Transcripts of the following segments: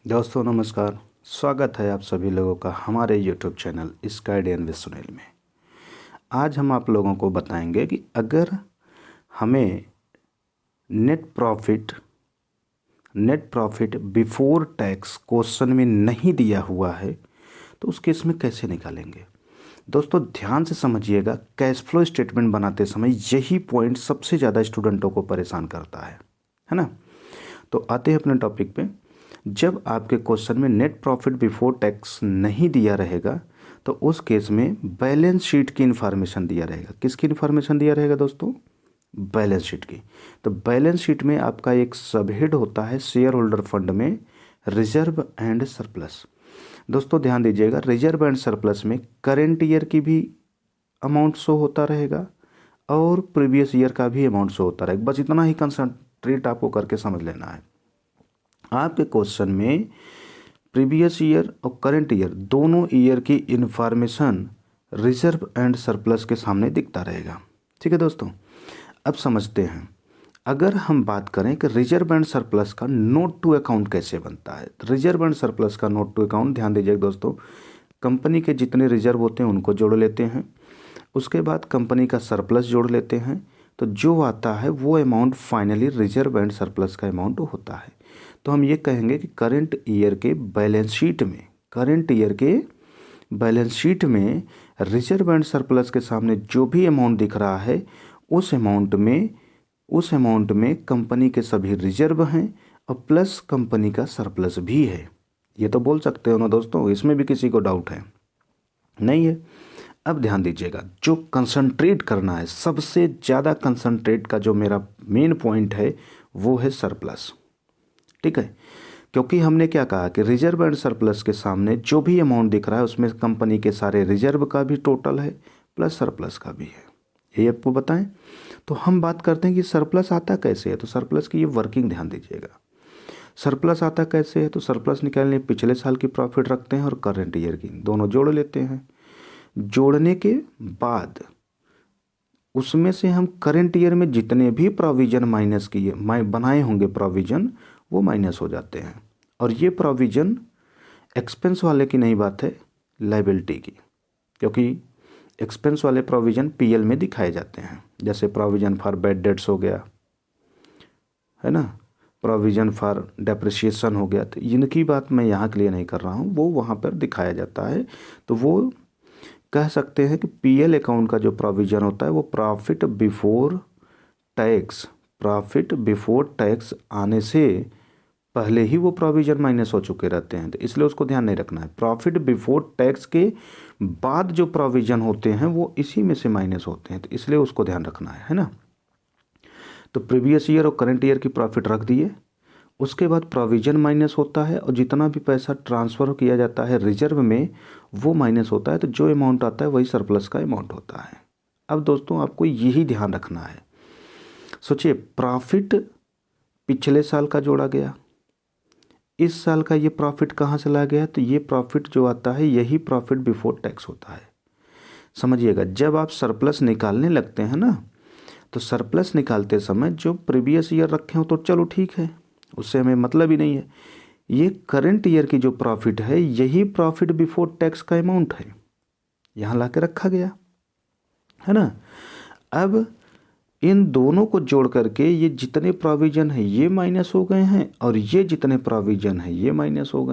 दोस्तों नमस्कार। स्वागत है आप सभी लोगों का हमारे YouTube चैनल स्काईडियन विद सुनील में। आज हम आप लोगों को बताएंगे कि अगर हमें net profit before tax question में नहीं दिया हुआ है तो उस केस में कैसे निकालेंगे। दोस्तों ध्यान से समझिएगा, कैश फ्लो स्टेटमेंट बनाते समय यही पॉइंट सबसे ज़्यादा स्टूडेंटों को परेशान करता है ना। तो आते हैं अपने टॉपिक पे। जब आपके क्वेश्चन में नेट प्रॉफिट बिफोर टैक्स नहीं दिया रहेगा तो उस केस में बैलेंस शीट की इन्फॉर्मेशन दिया रहेगा। किसकी इन्फॉर्मेशन दिया रहेगा दोस्तों? बैलेंस शीट की। तो बैलेंस शीट में आपका एक सबहेड होता है शेयर होल्डर फंड में रिजर्व एंड सरप्लस। दोस्तों ध्यान दीजिएगा, रिजर्व एंड सरप्लस में करेंट ईयर की भी अमाउंट शो होता रहेगा और प्रीवियस ईयर का भी अमाउंट शो होता रहेगा। बस इतना ही कंसंट्रेट आपको करके समझ लेना है। आपके क्वेश्चन में प्रीवियस ईयर और करंट ईयर दोनों ईयर की इन्फॉर्मेशन रिजर्व एंड सरप्लस के सामने दिखता रहेगा। ठीक है दोस्तों, अब समझते हैं। अगर हम बात करें कि रिजर्व एंड सरप्लस का नोट टू अकाउंट कैसे बनता है। रिजर्व एंड सरप्लस का नोट टू अकाउंट, ध्यान दीजिएगा दोस्तों, कंपनी के जितने रिजर्व होते हैं उनको जोड़ लेते हैं, उसके बाद कंपनी का सरप्लस जोड़ लेते हैं, तो जो आता है वो amount finally reserve and surplus का अमाउंट होता है। तो हम ये कहेंगे कि करंट ईयर के बैलेंस शीट में रिजर्व एंड सरप्लस के सामने जो भी अमाउंट दिख रहा है उस अमाउंट में कंपनी के सभी रिजर्व हैं और प्लस कंपनी का सरप्लस भी है। ये तो बोल सकते हो ना दोस्तों, इसमें भी किसी को डाउट है? नहीं है। अब ध्यान दीजिएगा, जो कंसंट्रेट करना है, सबसे ज़्यादा कंसंट्रेट का जो मेरा मेन पॉइंट है वो है सरप्लस। ठीक है, क्योंकि हमने क्या कहा कि रिजर्व एंड सरप्लस के सामने जो भी अमाउंट दिख रहा है उसमें कंपनी के सारे रिजर्व का भी टोटल है प्लस सरप्लस का भी है। ये आपको बताएं। तो हम बात करते हैं कि सरप्लस आता कैसे है। तो सरप्लस की ये वर्किंग ध्यान दीजिएगा। सरप्लस आता कैसे है? तो सरप्लस निकालने पिछले साल की प्रॉफिट रखते हैं और करंट ईयर की, दोनों जोड़ लेते हैं। जोड़ने के बाद उसमें से हम करंट ईयर में जितने भी प्रोविजन माइनस किए बनाए होंगे प्रोविजन, वो माइनस हो जाते हैं। और ये प्रोविजन एक्सपेंस वाले की नहीं बात है, लाइबिलिटी की, क्योंकि एक्सपेंस वाले प्रोविजन पीएल में दिखाए जाते हैं। जैसे प्रोविजन फॉर बैड डेट्स हो गया, है ना, प्रोविजन फॉर डेप्रिसिएशन हो गया। तो इनकी बात मैं यहाँ के लिए नहीं कर रहा हूँ, वो वहाँ पर दिखाया जाता है। तो वो कह सकते हैं कि पीएल अकाउंट का जो प्रोविजन होता है वो प्रॉफिट बिफोर टैक्स आने से पहले ही वो प्रोविजन माइनस हो चुके रहते हैं। तो इसलिए उसको ध्यान नहीं रखना है। प्रॉफिट बिफोर टैक्स के बाद जो प्रोविजन होते हैं वो इसी में से माइनस होते हैं, तो इसलिए उसको ध्यान रखना है ना। तो प्रीवियस ईयर और करंट ईयर की प्रॉफिट रख दिए, उसके बाद प्रोविजन माइनस होता है और जितना भी पैसा ट्रांसफ़र किया जाता है रिजर्व में वो माइनस होता है। तो जो अमाउंट आता है वही सरप्लस का अमाउंट होता है। अब दोस्तों आपको यही ध्यान रखना है। सोचिए, प्रॉफिट पिछले साल का जोड़ा गया, इस साल का ये प्रॉफिट कहाँ से ला गया? तो ये प्रॉफिट जो आता है यही प्रॉफिट बिफोर टैक्स होता है। समझिएगा, जब आप सरप्लस निकालने लगते हैं ना, तो सरप्लस निकालते समय जो प्रीवियस ईयर रखे हो तो चलो ठीक है, उससे हमें मतलब ही नहीं है। ये करंट ईयर की जो प्रॉफिट है यही प्रॉफिट बिफोर टैक्स का अमाउंट है, यहाँ ला के रखा गया है ना। अब इन दोनों को जोड़ करके ये जितने प्रोविजन है ये माइनस हो गए हैं और ये जितने प्रोविजन है ये माइनस हो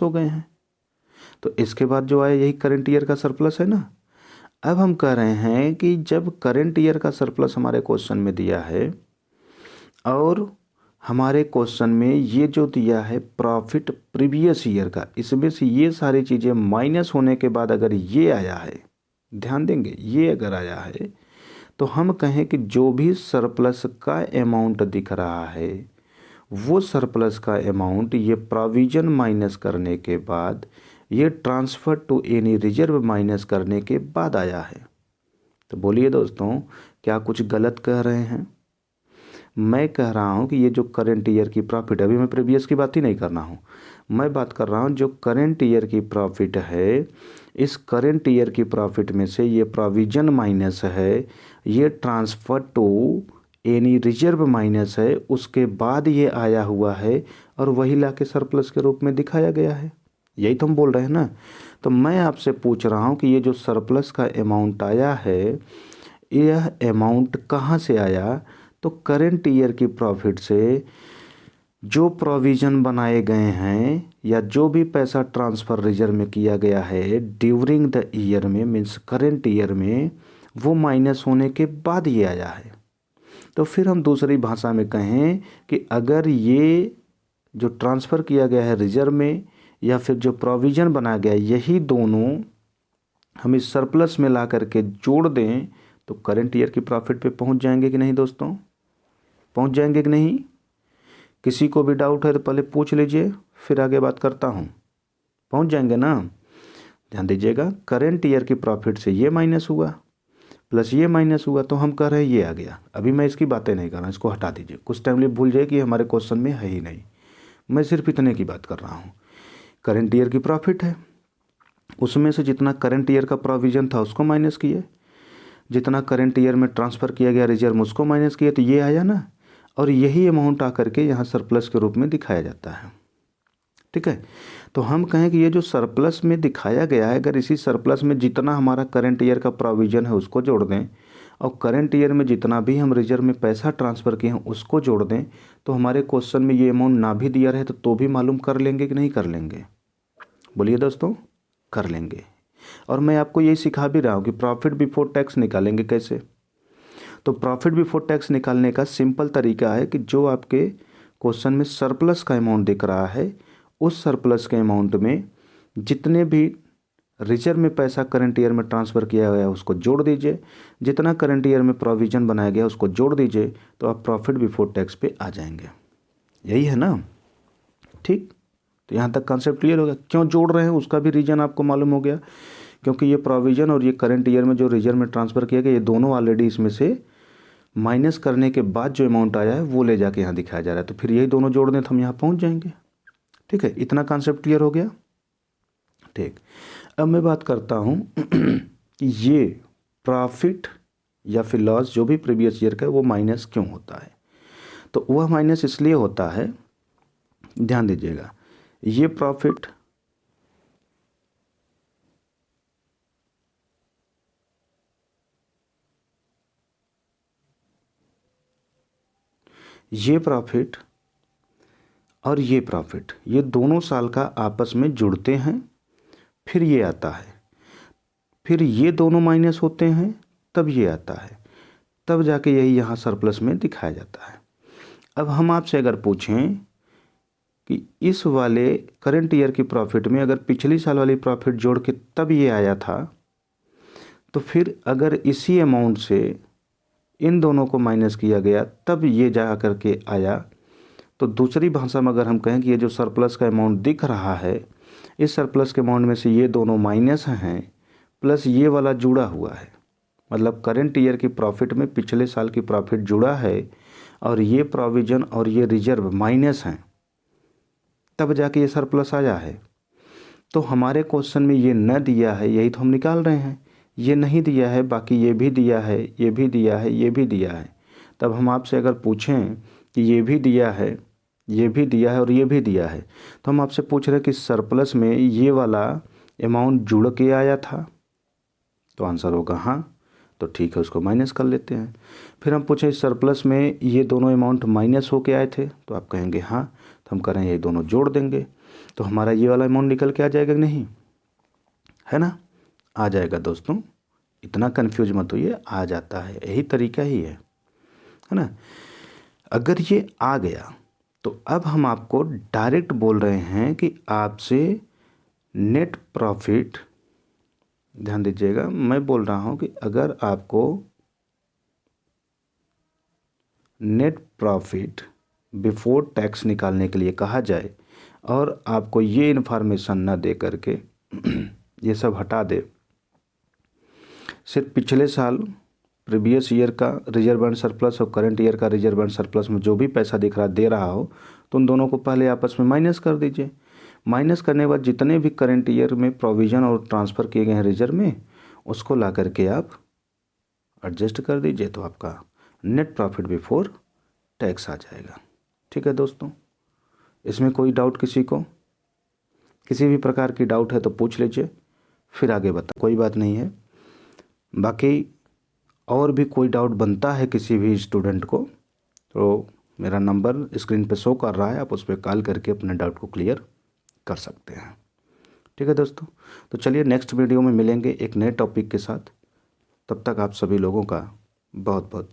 गए हैं, तो इसके बाद जो आया यही करंट ईयर का सरप्लस है ना। अब हम कह रहे हैं कि जब करंट ईयर का सरप्लस हमारे क्वेश्चन में दिया है और हमारे क्वेश्चन में ये जो दिया है प्रॉफिट प्रीवियस ईयर का, इसमें से ये सारी चीज़ें माइनस होने के बाद अगर ये आया है, ध्यान देंगे, ये अगर आया है तो हम कहें कि जो भी सरप्लस का अमाउंट दिख रहा है वो सरप्लस का अमाउंट ये प्रोविजन माइनस करने के बाद, ये transfer to any reserve minus करने के बाद आया है। तो बोलिए दोस्तों, क्या कुछ गलत कह रहे हैं? मैं कह रहा हूँ कि ये जो करंट ईयर की प्रॉफिट, अभी मैं प्रीवियस की बात ही नहीं कर रहा हूँ, मैं बात कर रहा हूँ जो करंट ईयर की प्रॉफिट है, इस करंट ईयर की प्रॉफिट में से ये प्रोविजन माइनस है, ये ट्रांसफ़र टू यानी रिजर्व माइनस है उसके बाद ये आया हुआ है और वही लाके सरप्लस के रूप में दिखाया गया है। यही तो हम बोल रहे हैं ना। तो मैं आपसे पूछ रहा हूँ कि ये जो सरप्लस का अमाउंट आया है यह अमाउंट कहाँ से आया? तो करेंट ईयर की प्रॉफिट से जो प्रोविज़न बनाए गए हैं या जो भी पैसा ट्रांसफ़र रिजर्व में किया गया है ड्यूरिंग द ईयर में, मीन्स करेंट ईयर में, वो माइनस होने के बाद ये आया है। तो फिर हम दूसरी भाषा में कहें कि अगर ये जो ट्रांसफ़र किया गया है रिजर्व में या फिर जो प्रोविज़न बनाया गया यही दोनों हम इस सरप्लस में ला करके जोड़ दें तो करेंट ईयर की प्रॉफिट पे पहुंच जाएंगे कि नहीं दोस्तों? पहुंच जाएंगे कि नहीं? किसी को भी डाउट है तो पहले पूछ लीजिए, फिर आगे बात करता हूं। पहुंच जाएंगे ना? ध्यान दीजिएगा, करेंट ईयर की प्रॉफिट से ये माइनस हुआ प्लस ये माइनस हुआ तो हम कह रहे हैं ये आ गया। अभी मैं इसकी बातें नहीं कर रहा, इसको हटा दीजिए। कुछ टाइम लिए भूल जाए कि हमारे क्वेश्चन में है ही नहीं। मैं सिर्फ इतने की बात कर रहा हूँ। करेंट ईयर की प्रॉफिट है, उसमें से जितना करेंट ईयर का प्रोविज़न था उसको माइनस किए, जितना करेंट ईयर में ट्रांसफ़र किया गया रिजर्व में उसको माइनस किए, तो ये आया ना। और यही अमाउंट आकर के यहाँ सरप्लस के रूप में दिखाया जाता है। ठीक है, तो हम कहें कि ये जो सरप्लस में दिखाया गया है, अगर इसी सरप्लस में जितना हमारा करंट ईयर का प्रोविज़न है उसको जोड़ दें और करंट ईयर में जितना भी हम रिजर्व में पैसा ट्रांसफ़र किए हैं उसको जोड़ दें तो हमारे क्वेश्चन में ये अमाउंट ना भी दिया रहे तो भी मालूम कर लेंगे कि नहीं कर लेंगे? बोलिए दोस्तों, कर लेंगे। और मैं आपको यही सिखा भी रहा हूँ कि प्रॉफिट बिफोर टैक्स निकालेंगे कैसे। तो प्रॉफिट बिफोर टैक्स निकालने का सिंपल तरीका है कि जो आपके क्वेश्चन में सरप्लस का अमाउंट दिख रहा है उस सरप्लस के अमाउंट में जितने भी रिजर्व में पैसा करंट ईयर में ट्रांसफ़र किया गया उसको जोड़ दीजिए, जितना करंट ईयर में प्रोविज़न बनाया गया उसको जोड़ दीजिए, तो आप प्रॉफिट बिफोर टैक्स पे आ जाएंगे। यही है ना? ठीक, तो यहाँ तक कॉन्सेप्ट क्लियर हो गया। क्यों जोड़ रहे हैं उसका भी रीज़न आपको मालूम हो गया, क्योंकि ये प्रोविज़न और ये करंट ईयर में जो रिजर्व में ट्रांसफ़र किया गया ये दोनों ऑलरेडी इसमें से माइनस करने के बाद जो अमाउंट आया है वो ले जाके यहाँ दिखाया जा रहा है। तो फिर यही दोनों जोड़ दें तो हम यहाँ पहुँच जाएंगे। ठीक है, इतना कॉन्सेप्ट क्लियर हो गया। ठीक, अब मैं बात करता हूँ कि ये प्रॉफिट या फिर लॉस जो भी प्रीवियस ईयर का है वो माइनस क्यों होता है। तो वह माइनस इसलिए होता है, ध्यान दीजिएगा, ये प्रॉफिट और ये प्रॉफिट ये दोनों साल का आपस में जुड़ते हैं, फिर ये आता है, फिर ये दोनों माइनस होते हैं, तब ये आता है, तब जाके यही यहाँ सरप्लस में दिखाया जाता है। अब हम आपसे अगर पूछें कि इस वाले करंट ईयर की प्रॉफिट में अगर पिछली साल वाली प्रॉफिट जोड़ के तब ये आया था, तो फिर अगर इसी अमाउंट से इन दोनों को माइनस किया गया तब ये जा करके आया, तो दूसरी भाषा में अगर हम कहें कि ये जो सरप्लस का अमाउंट दिख रहा है इस सरप्लस के अमाउंट में से ये दोनों माइनस हैं प्लस ये वाला जुड़ा हुआ है, मतलब करंट ईयर की प्रॉफिट में पिछले साल की प्रॉफिट जुड़ा है और ये प्रोविज़न और ये रिजर्व माइनस हैं, तब जाके ये सरप्लस आया है। तो हमारे क्वेश्चन में ये न दिया है, यही तो हम निकाल रहे हैं। ये नहीं दिया है, बाकी ये भी दिया है, ये भी दिया है, ये भी दिया है। तब हम आपसे अगर पूछें कि ये भी दिया है, ये भी दिया है और ये भी दिया है, तो हम आपसे पूछ रहे हैं कि सरप्लस में ये वाला अमाउंट जुड़ के आया था, तो आंसर होगा हाँ। तो ठीक है, उसको माइनस कर लेते हैं। फिर हम पूछें सरप्लस में ये दोनों अमाउंट माइनस होके आए थे, तो आप कहेंगे हाँ, तो हम करें ये दोनों जोड़ देंगे तो हमारा ये वाला अमाउंट निकल के आ जाएगा कि नहीं, है ना? आ जाएगा दोस्तों, इतना कंफ्यूज मत होइए, आ जाता है, यही तरीका ही है ना? अगर ये आ गया तो अब हम आपको डायरेक्ट बोल रहे हैं कि आपसे नेट प्रॉफिट, ध्यान दीजिएगा, मैं बोल रहा हूं कि अगर आपको नेट प्रॉफिट बिफोर टैक्स निकालने के लिए कहा जाए और आपको ये इन्फॉर्मेशन ना दे करके ये सब हटा दे, सिर्फ पिछले साल प्रीवियस ईयर का रिजर्व एंड सरप्लस और करंट ईयर का रिजर्व एंड सरप्लस में जो भी पैसा दिख रहा दे रहा हो तो उन दोनों को पहले आपस में माइनस कर दीजिए। माइनस करने के बाद जितने भी करंट ईयर में प्रोविज़न और ट्रांसफ़र किए गए हैं रिजर्व में उसको ला करके आप एडजस्ट कर दीजिए, तो आपका नेट प्रॉफिट बिफोर टैक्स आ जाएगा। ठीक है दोस्तों, इसमें कोई डाउट किसी को, किसी भी प्रकार की डाउट है तो पूछ लीजिए, फिर आगे बता, कोई बात नहीं है। बाकी और भी कोई डाउट बनता है किसी भी स्टूडेंट को तो मेरा नंबर स्क्रीन पे शो कर रहा है, आप उस पर कॉल करके अपने डाउट को क्लियर कर सकते हैं। ठीक है दोस्तों, तो चलिए नेक्स्ट वीडियो में मिलेंगे एक नए टॉपिक के साथ। तब तक आप सभी लोगों का बहुत बहुत